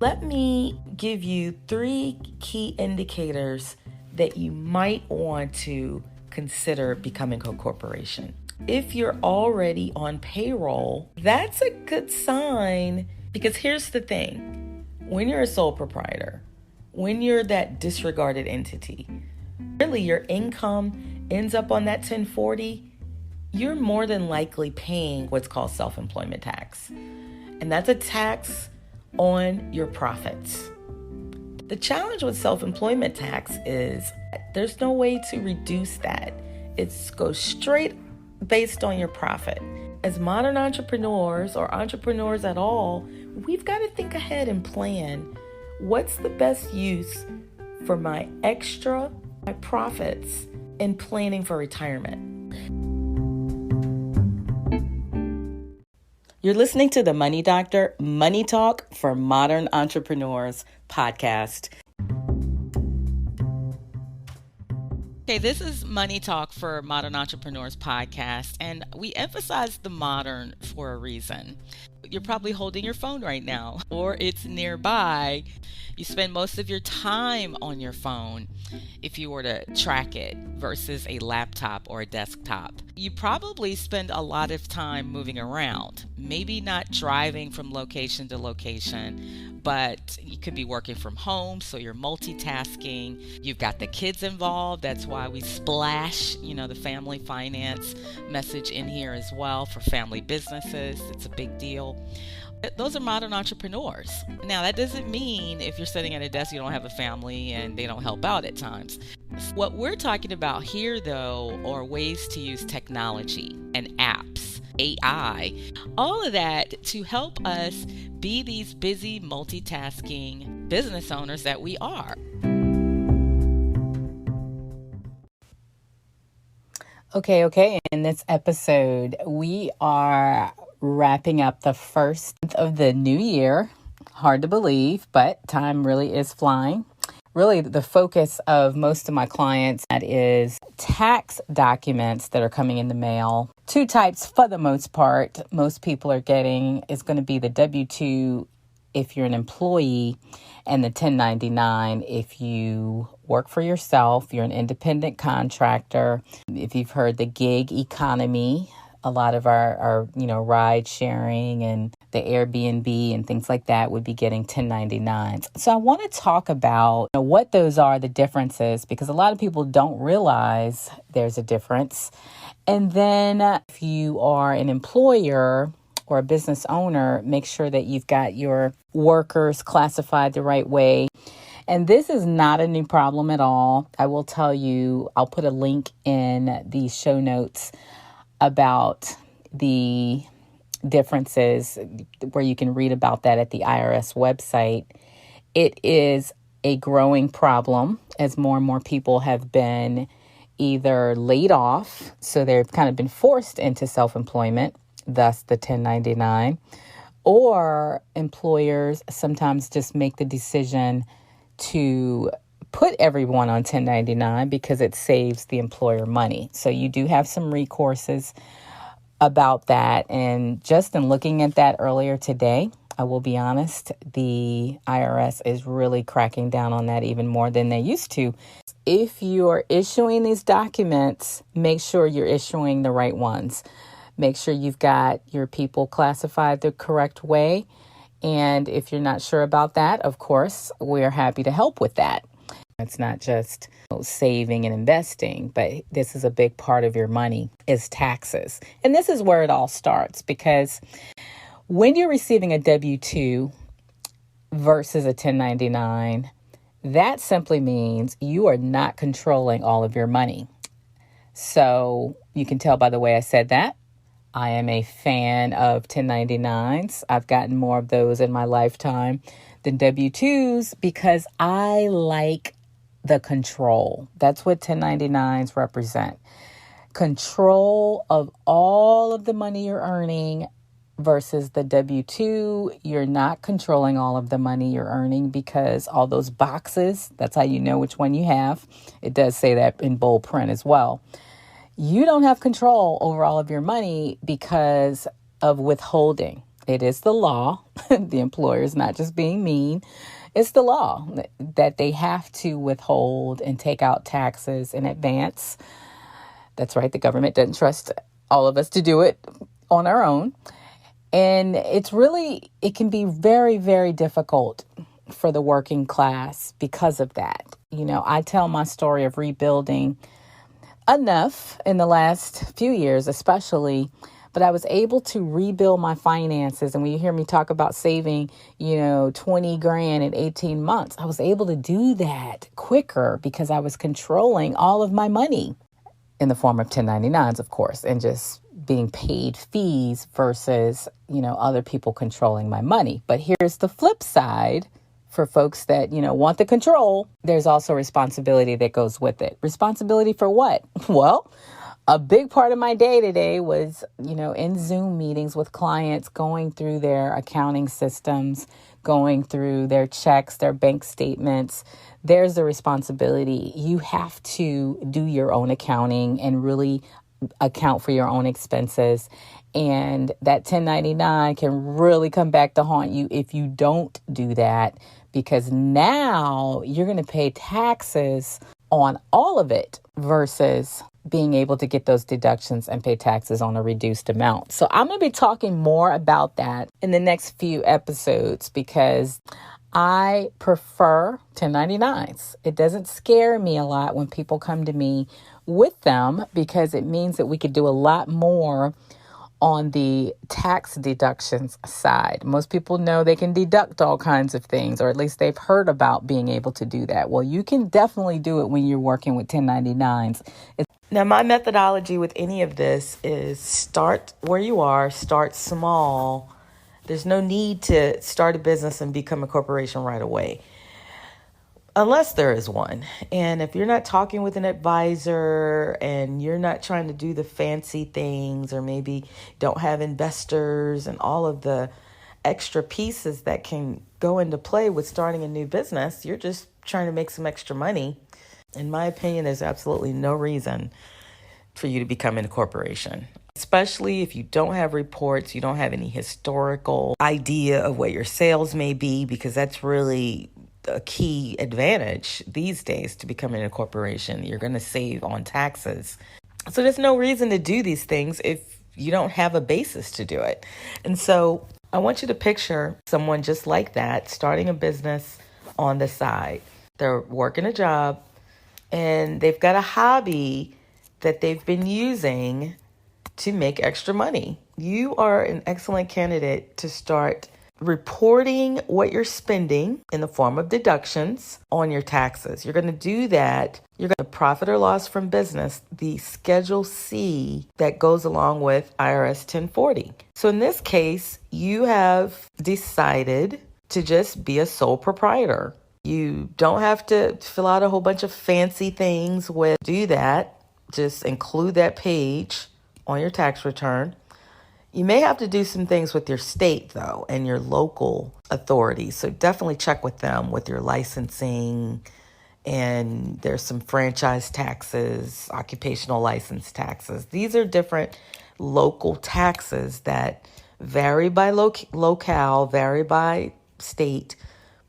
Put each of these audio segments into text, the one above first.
Let me give you 3 key indicators that you might want to consider becoming a corporation. If you're already on payroll, that's a good sign, because here's the thing. When you're a sole proprietor, when you're that disregarded entity, really your income ends up on that 1040, you're more than likely paying what's called self-employment tax. And that's a tax on your profits. The challenge with self-employment tax is there's no way to reduce that. It goes straight based on your profit. As modern entrepreneurs or entrepreneurs at all, we've got to think ahead and plan. What's the best use for my profits in planning for retirement? You're listening to the Money Doctor, Money Talk for Modern Entrepreneurs podcast. Okay, this is Money Talk for Modern Entrepreneurs podcast, and we emphasize the modern for a reason. You're probably holding your phone right now, or it's nearby. You spend most of your time on your phone if you were to track it versus a laptop or a desktop. You probably spend a lot of time moving around, maybe not driving from location to location, but you could be working from home, so you're multitasking. You've got the kids involved. That's why we splash, the family finance message in here as well for family businesses. It's a big deal. Those are modern entrepreneurs. Now, that doesn't mean if you're sitting at a desk, you don't have a family and they don't help out at times. What we're talking about here, though, are ways to use technology and apps, AI, all of that to help us be these busy, multitasking business owners that we are. Okay. In this episode, we are wrapping up the first of the new year. Hard to believe, but time really is flying. Really, the focus of most of my clients that is tax documents that are coming in the mail. 2 types for the most part. Most people are getting is going to be the W-2 if you're an employee, and the 1099 if you work for yourself, you're an independent contractor. If you've heard the gig economy, a lot of our ride sharing and the Airbnb and things like that would be getting 1099s. So I want to talk about what those are, the differences, because a lot of people don't realize there's a difference. And then if you are an employer or a business owner, make sure that you've got your workers classified the right way. And this is not a new problem at all. I will tell you, I'll put a link in the show notes about the differences where you can read about that at the IRS website. It is a growing problem as more and more people have been either laid off, so they've kind of been forced into self-employment, thus the 1099, or employers sometimes just make the decision to put everyone on 1099 because it saves the employer money. So you do have some recourses about that. And just in looking at that earlier today, I will be honest, the IRS is really cracking down on that even more than they used to. If you are issuing these documents, make sure you're issuing the right ones. Make sure you've got your people classified the correct way. And if you're not sure about that, of course, we're happy to help with that. It's not just saving and investing, but this is a big part of your money is taxes. And this is where it all starts, because when you're receiving a W-2 versus a 1099, that simply means you are not controlling all of your money. So you can tell by the way I said that. I am a fan of 1099s. I've gotten more of those in my lifetime than W-2s because I like the control. That's what 1099s represent. Control of all of the money you're earning versus the W-2. You're not controlling all of the money you're earning because all those boxes, that's how you know which one you have. It does say that in bold print as well. You don't have control over all of your money because of withholding. It is the law. The employer is not just being mean. It's the law that they have to withhold and take out taxes in advance. That's right. The government doesn't trust all of us to do it on our own. And it can be very, very difficult for the working class because of that. I tell my story of rebuilding enough in the last few years, especially, but I was able to rebuild my finances. And when you hear me talk about saving, 20 grand in 18 months, I was able to do that quicker because I was controlling all of my money in the form of 1099s, of course, and just being paid fees versus, other people controlling my money. But here's the flip side. For folks that, want the control, there's also responsibility that goes with it. Responsibility for what? Well, a big part of my day today was, in Zoom meetings with clients, going through their accounting systems, going through their checks, their bank statements. There's the responsibility. You have to do your own accounting and really account for your own expenses. And that 1099 can really come back to haunt you if you don't do that, because now you're going to pay taxes on all of it versus being able to get those deductions and pay taxes on a reduced amount. So I'm going to be talking more about that in the next few episodes because I prefer 1099s. It doesn't scare me a lot when people come to me with them because it means that we could do a lot more on the tax deductions side. Most people know they can deduct all kinds of things, or at least they've heard about being able to do that. Well, you can definitely do it when you're working with 1099s. Now, my methodology with any of this is start where you are, start small. There's no need to start a business and become a corporation right away, unless there is one. And if you're not talking with an advisor and you're not trying to do the fancy things, or maybe don't have investors and all of the extra pieces that can go into play with starting a new business, you're just trying to make some extra money. In my opinion, there's absolutely no reason for you to become a corporation, especially if you don't have reports, you don't have any historical idea of what your sales may be, because that's really a key advantage these days to becoming a corporation. You're going to save on taxes. So there's no reason to do these things if you don't have a basis to do it. And so I want you to picture someone just like that, starting a business on the side. They're working a job and they've got a hobby that they've been using to make extra money. You are an excellent candidate to start reporting what you're spending in the form of deductions on your taxes. You're going to do that. You're going to profit or loss from business, the Schedule C that goes along with IRS 1040. So in this case, you have decided to just be a sole proprietor. You don't have to fill out a whole bunch of fancy things do that. Just include that page on your tax return. You may have to do some things with your state, though, and your local authorities. So definitely check with them with your licensing. And there's some franchise taxes, occupational license taxes. These are different local taxes that vary by locale, vary by state.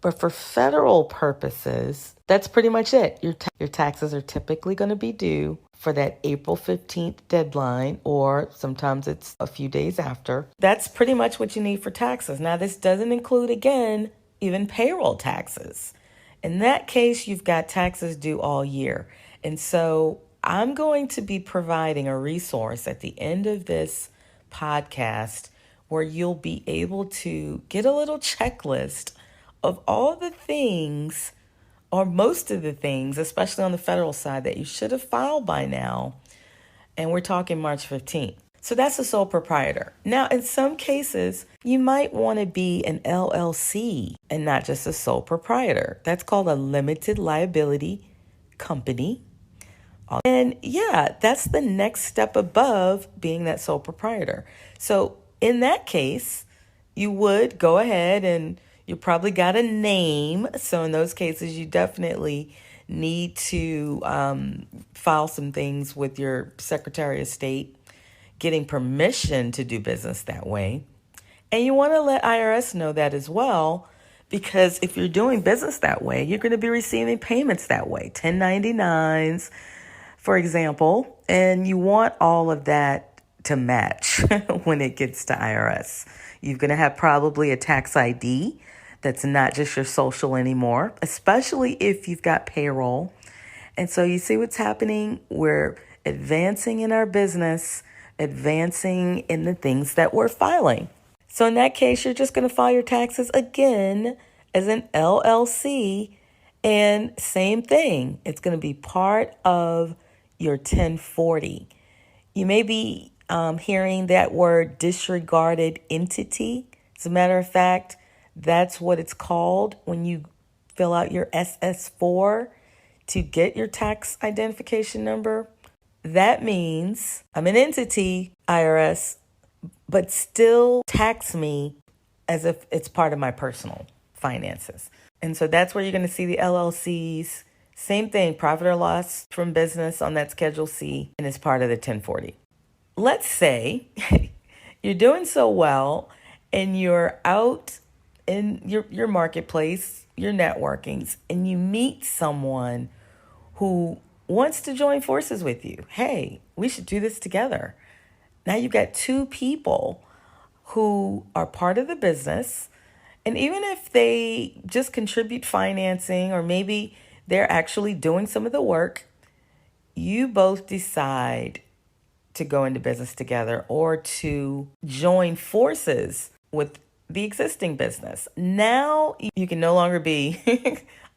But for federal purposes, that's pretty much it. Your taxes are typically going to be due for that April 15th deadline, or sometimes it's a few days after. That's pretty much what you need for taxes. Now, this doesn't include, again, even payroll taxes. In that case, you've got taxes due all year. And so I'm going to be providing a resource at the end of this podcast where you'll be able to get a little checklist of all the things, or most of the things, especially on the federal side, that you should have filed by now. And we're talking March 15th. So that's a sole proprietor. Now, in some cases, you might want to be an LLC and not just a sole proprietor. That's called a limited liability company. And yeah, that's the next step above being that sole proprietor. So in that case, you would go ahead and you probably got a name. So in those cases, you definitely need to file some things with your Secretary of State, getting permission to do business that way. And you want to let IRS know that as well, because if you're doing business that way, you're going to be receiving payments that way, 1099s, for example, and you want all of that to match when it gets to IRS. You're going to have probably a tax ID that's not just your social anymore, especially if you've got payroll. And so you see what's happening? We're advancing in our business, advancing in the things that we're filing. So in that case, you're just going to file your taxes again as an LLC, and same thing. It's going to be part of your 1040. You may be hearing that word disregarded entity. As a matter of fact, that's what it's called when you fill out your SS4 to get your tax identification number. That means I'm an entity, IRS, but still tax me as if it's part of my personal finances. And so that's where you're going to see the LLCs. Same thing, profit or loss from business on that Schedule C, and it's part of the 1040. Let's say you're doing so well and you're out in your marketplace, your networkings, and you meet someone who wants to join forces with you. Hey, we should do this together. Now you've got two people who are part of the business, and even if they just contribute financing or maybe they're actually doing some of the work, you both decide to go into business together or to join forces with the existing business. Now you can no longer be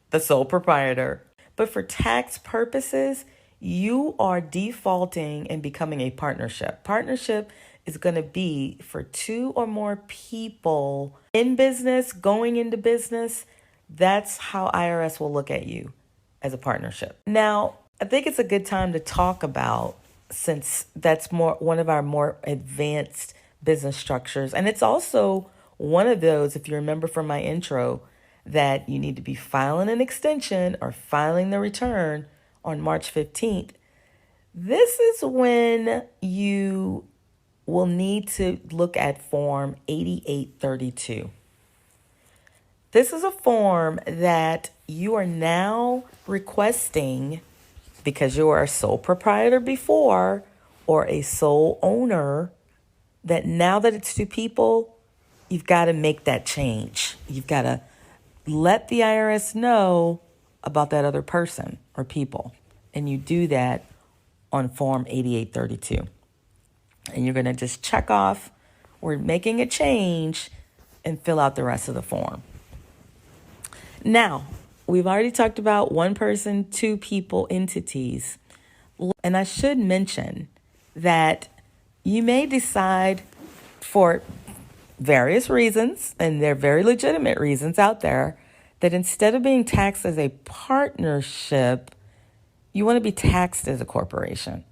the sole proprietor, but for tax purposes, you are defaulting and becoming a partnership. Partnership is going to be for two or more people in business, going into business. That's how IRS will look at you, as a partnership. Now, I think it's a good time to talk about, since that's one of our more advanced business structures. And it's also one of those, if you remember from my intro, that you need to be filing an extension or filing the return on March 15th. This is when you will need to look at Form 8832. This is a form that you are now requesting because you were a sole proprietor before or a sole owner, that now that it's two people, you've got to make that change. You've got to let the IRS know about that other person or people. And you do that on Form 8832. And you're going to just check off, we're making a change, and fill out the rest of the form. Now, we've already talked about one person, two people, entities. And I should mention that you may decide, for various reasons, and they're very legitimate reasons out there, that instead of being taxed as a partnership, you want to be taxed as a corporation.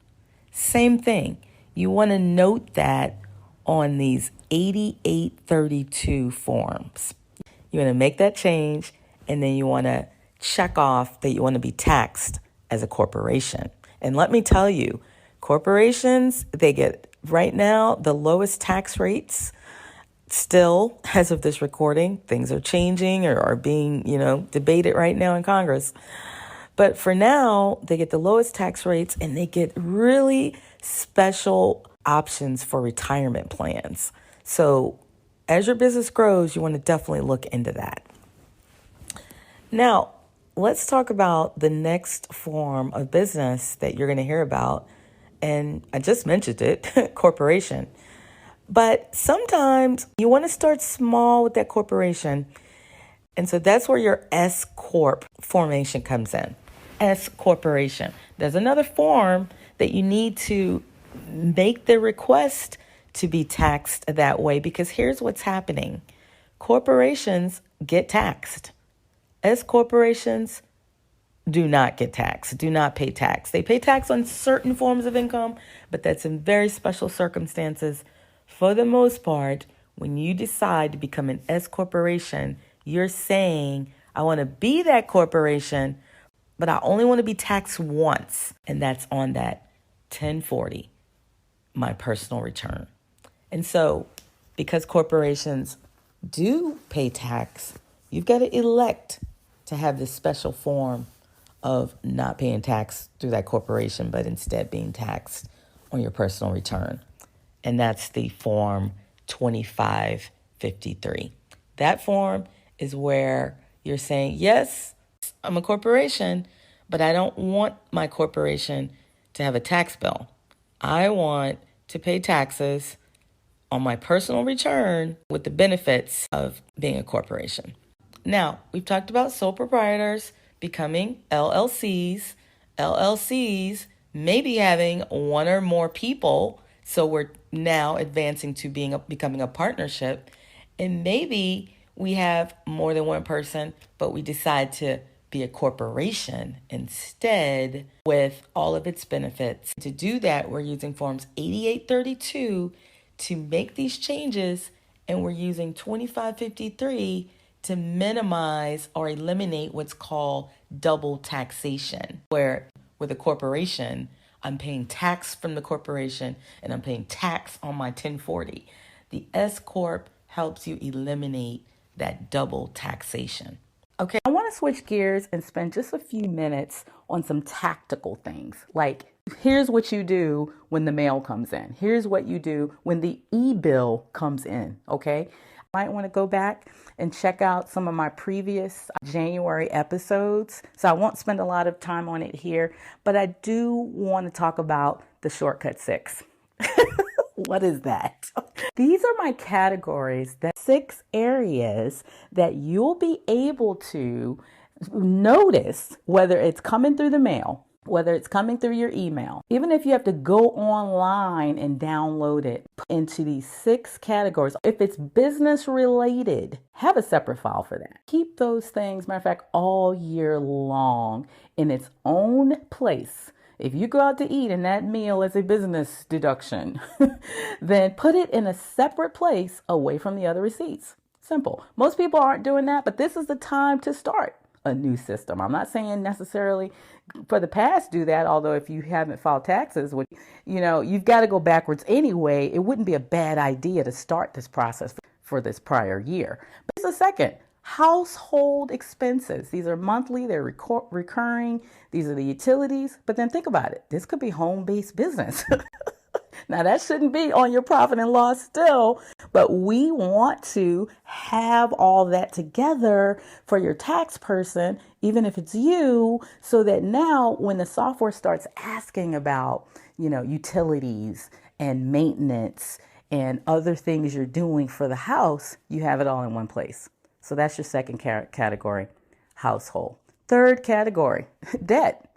Same thing. You want to note that on these 8832 forms. You want to make that change, and then you want to check off that you want to be taxed as a corporation. And let me tell you, corporations, they get right now the lowest tax rates. Still, as of this recording, things are changing or are being, debated right now in Congress. But for now, they get the lowest tax rates, and they get really special options for retirement plans. So as your business grows, you want to definitely look into that. Now, let's talk about the next form of business that you're going to hear about. And I just mentioned it, corporation. But sometimes you want to start small with that corporation. And so that's where your S Corp formation comes in. S Corporation. There's another form that you need to make the request to be taxed that way, because here's what's happening. Corporations get taxed. S corporations do not get taxed, do not pay tax. They pay tax on certain forms of income, but that's in very special circumstances. For the most part, when you decide to become an S corporation, you're saying, I want to be that corporation, but I only want to be taxed once, and that's on that 1040, my personal return. And so because corporations do pay tax, you've got to elect to have this special form of not paying tax through that corporation, but instead being taxed on your personal return. And that's the form 2553. That form is where you're saying, yes, I'm a corporation, but I don't want my corporation to have a tax bill. I want to pay taxes on my personal return with the benefits of being a corporation. Now, we've talked about sole proprietors becoming LLCs. LLCs maybe having one or more people. So we're now advancing to becoming a partnership. And maybe we have more than one person, but we decide to be a corporation instead with all of its benefits. To do that, we're using Forms 8832 to make these changes, and we're using 2553 to minimize or eliminate what's called double taxation, where with a corporation, I'm paying tax from the corporation and I'm paying tax on my 1040. The S Corp helps you eliminate that double taxation. Okay, I want to switch gears and spend just a few minutes on some tactical things. Like, here's what you do when the mail comes in. Here's what you do when the e-bill comes in, okay? Might want to go back and check out some of my previous January episodes. So I won't spend a lot of time on it here, but I do want to talk about the shortcut 6. What is that? These are my categories, that 6 areas that you'll be able to notice whether it's coming through the mail, whether it's coming through your email, even if you have to go online and download it into these 6 categories. If it's business related, have a separate file for that. Keep those things, matter of fact, all year long in its own place. If you go out to eat and that meal is a business deduction, then put it in a separate place away from the other receipts. Simple. Most people aren't doing that, but this is the time to start a new system. I'm not saying necessarily for the past do that, although if you haven't filed taxes, you've got to go backwards anyway. It wouldn't be a bad idea to start this process for this prior year. But it's a second. Household expenses. These are monthly, they're recurring. These are the utilities. But then think about it. This could be home-based business. Now, that shouldn't be on your profit and loss still, but we want to have all that together for your tax person, even if it's you, so that now when the software starts asking about, utilities and maintenance and other things you're doing for the house, you have it all in one place. So that's your second category, household. Third category, debt.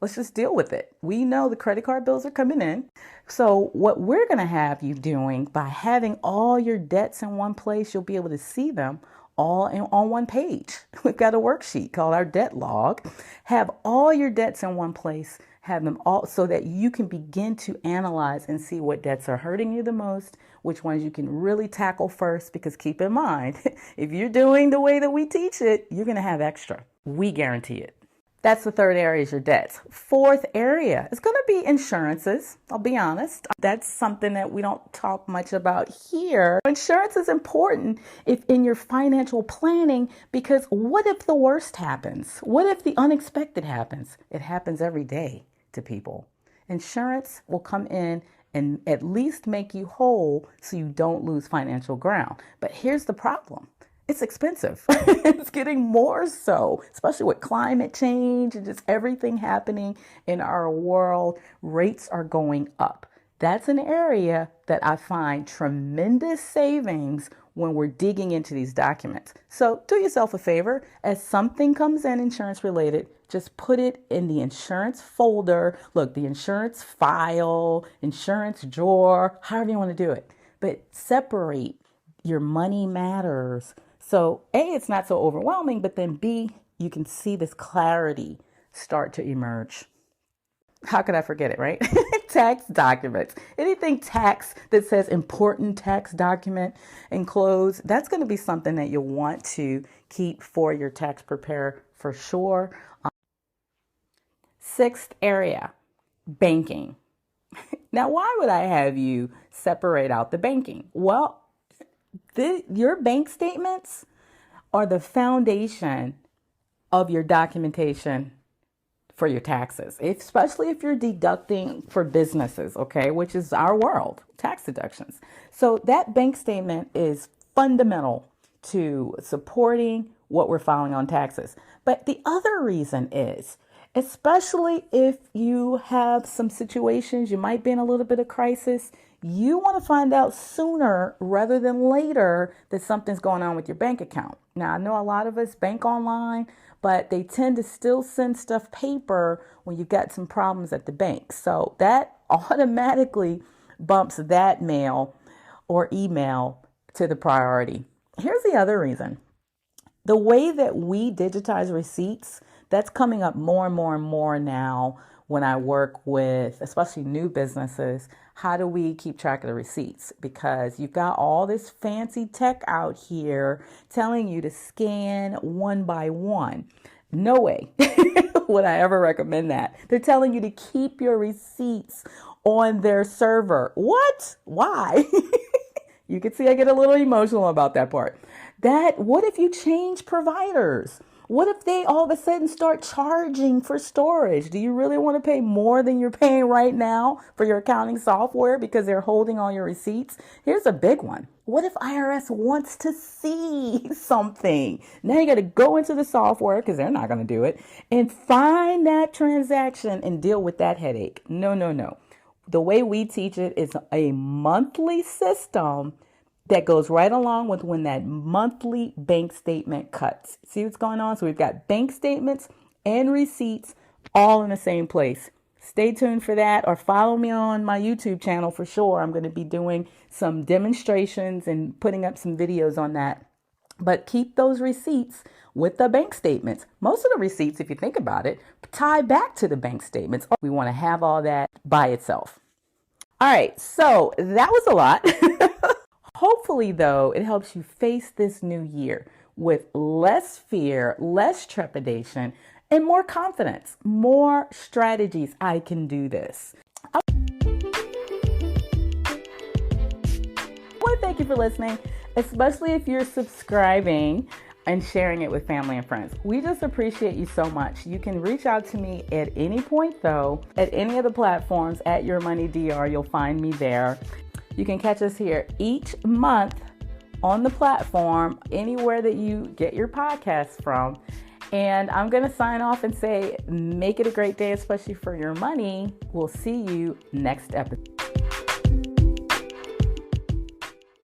Let's just deal with it. We know the credit card bills are coming in. So what we're going to have you doing by having all your debts in one place, you'll be able to see them all on one page. We've got a worksheet called our debt log. Have all your debts in one place, have them all so that you can begin to analyze and see what debts are hurting you the most, which ones you can really tackle first, because keep in mind, if you're doing the way that we teach it, you're going to have extra. We guarantee it. That's the third area, is your debts. Fourth area is going to be insurances. I'll be honest. That's something that we don't talk much about here. Insurance is important if in your financial planning, because what if the worst happens? What if the unexpected happens? It happens every day to people. Insurance will come in and at least make you whole so you don't lose financial ground. But here's the problem. It's expensive. It's getting more so, especially with climate change and just everything happening in our world. Rates are going up. That's an area that I find tremendous savings when we're digging into these documents. So do yourself a favor. As something comes in insurance related, just put it in the insurance folder. Look, the insurance file, insurance drawer, however you want to do it. But separate your money matters. So A, it's not so overwhelming, but then B, you can see this clarity start to emerge. How could I forget it, right? Tax documents. Anything tax that says important tax document enclosed, that's going to be something that you'll want to keep for your tax preparer for sure. Sixth area, banking. Now, why would I have you separate out the banking? Well, Your bank statements are the foundation of your documentation for your taxes, especially if you're deducting for businesses, okay, which is our world, tax deductions. So that bank statement is fundamental to supporting what we're filing on taxes. But the other reason is, especially if you have some situations, you might be in a little bit of crisis, you want to find out sooner rather than later that something's going on with your bank account. Now, I know a lot of us bank online, but they tend to still send stuff paper when you've got some problems at the bank. So that automatically bumps that mail or email to the priority. Here's the other reason. The way that we digitize receipts, that's coming up more and more and more now when I work with, especially new businesses. How do we keep track of the receipts? Because you've got all this fancy tech out here telling you to scan one by one. No way would I ever recommend that. They're telling you to keep your receipts on their server. What? Why? You can see I get a little emotional about that part. What if you change providers? What if they all of a sudden start charging for storage? Do you really want to pay more than you're paying right now for your accounting software because they're holding all your receipts? Here's a big one. What if IRS wants to see something? Now you got to go into the software, because they're not going to do it, and find that transaction and deal with that headache. No. The way we teach it is a monthly system that goes right along with when that monthly bank statement cuts. See what's going on? So we've got bank statements and receipts all in the same place. Stay tuned for that, or follow me on my YouTube channel for sure. I'm going to be doing some demonstrations and putting up some videos on that. But keep those receipts with the bank statements. Most of the receipts, if you think about it, tie back to the bank statements. We want to have all that by itself. All right, so that was a lot. Hopefully, though, it helps you face this new year with less fear, less trepidation, and more confidence, more strategies. I can do this. I want to thank you for listening, especially if you're subscribing and sharing it with family and friends. We just appreciate you so much. You can reach out to me at any point, though, at any of the platforms at Your Money DR. You'll find me there. You can catch us here each month on the platform, anywhere that you get your podcasts from. And I'm going to sign off and say, make it a great day, especially for your money. We'll see you next episode.